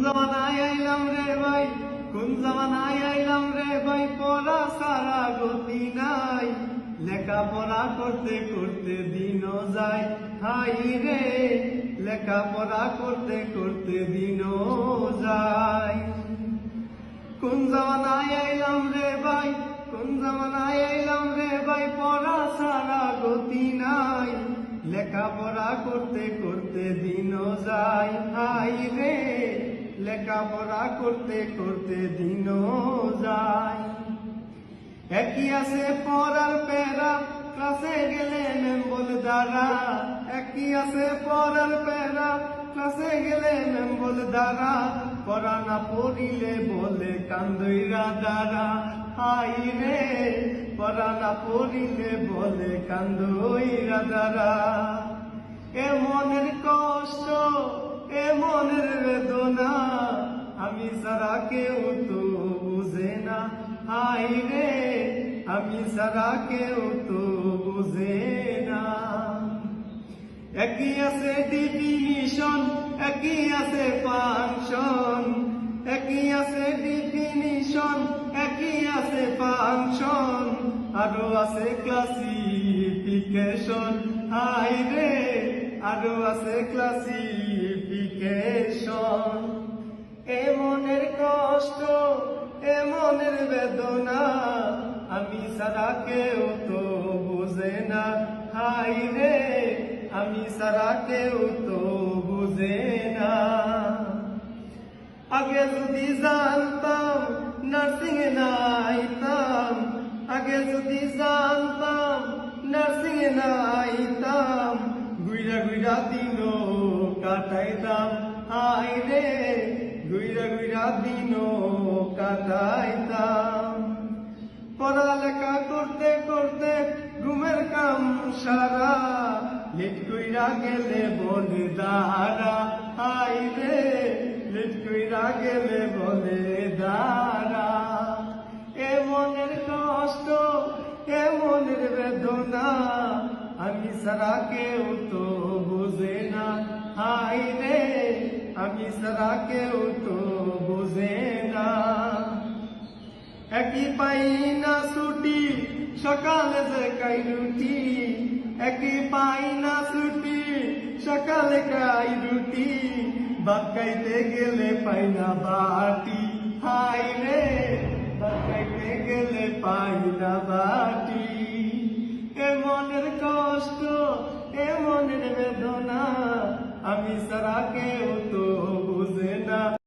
জামানায় আইলাম রে ভাই, কোন জামানায় আইলাম রে ভাই, পড়া সারা গতি নাই। লেখাপড়া করতে করতে দিনও যায়, হাই রে লেখাপড়া করতে করতে দিনও যায়। কোন জামানায় আইলাম রে ভাই, কোন জামানায় আইলাম রে ভাই, পড়া সারা গতি নাই। লেখাপড়া করতে করতে দিনও যায়, হাই রে লেখাপড়া করতে করতে দিনও যায়। একই আছে পড়ার প্যারা, ক্লাসে গেলে ম্যাম বলে দাঁড়া। একই আছে পড়ার প্যারা, ক্লাসে গেলে ম্যাম বলে দাঁড়া। পড়া না পড়িলে বলে কান্দইরা দাঁড়া, হাই রে পড়া না পড়িলে বলে কান্দইরা দাঁড়া। এ মনের কষ্ট, এ মনের বেদনা, আমি সারা কেউ তো বুঝে না, হাই রে আমি সারা কেউ তো বুঝে না। একই আছে ডিফিনিশন, একই আছে ফাংশন। একই আছে ডিফিনিশন, একই আছে ফাংশন। আরো আছে ক্লাসিফিকেশন, হাই রে আরো আছে ক্লাসিফিকেশন। এ মনের কষ্ট, এ মনের বেদনা, আমি সারা কেউ তো বুঝে না, হাই রে আমি সারা কেউ তো বুঝে না। আগে যদি জানতাম নার্সিং এ না আইতাম, আগে যদি জানতাম নার্সিং এ না আইতাম, গুইরা গুইরা দিনও কাটাইতাম, হাই রে গুইরা গুইরা দিনও কাটাইতাম। পড়ালেখা করতে করতে ঘুমের কাম সারা, লেট কইরা গেলে বলে দাঁড়া, হাই রে লেট কইরা গেলে বলে দাঁড়া। এ মনের কষ্ট, এ মনের বেদনা, আমি সারা কেউ তো বুঝে না, হাই রে আমি সারা কেউ তো বুঝে না। একই পাই না ছুটি, সকালে যে খাই রুটি। একই পাই না ছুটি, সকালে খাই রুটি। ভাত খাইতে গেলে পাই না বাটি, হাই রে ভাত খাইতে গেলে পাই না বাটি। এ মনের কষ্ট, এ মনের বেদনা, আমি সারা কেউ তো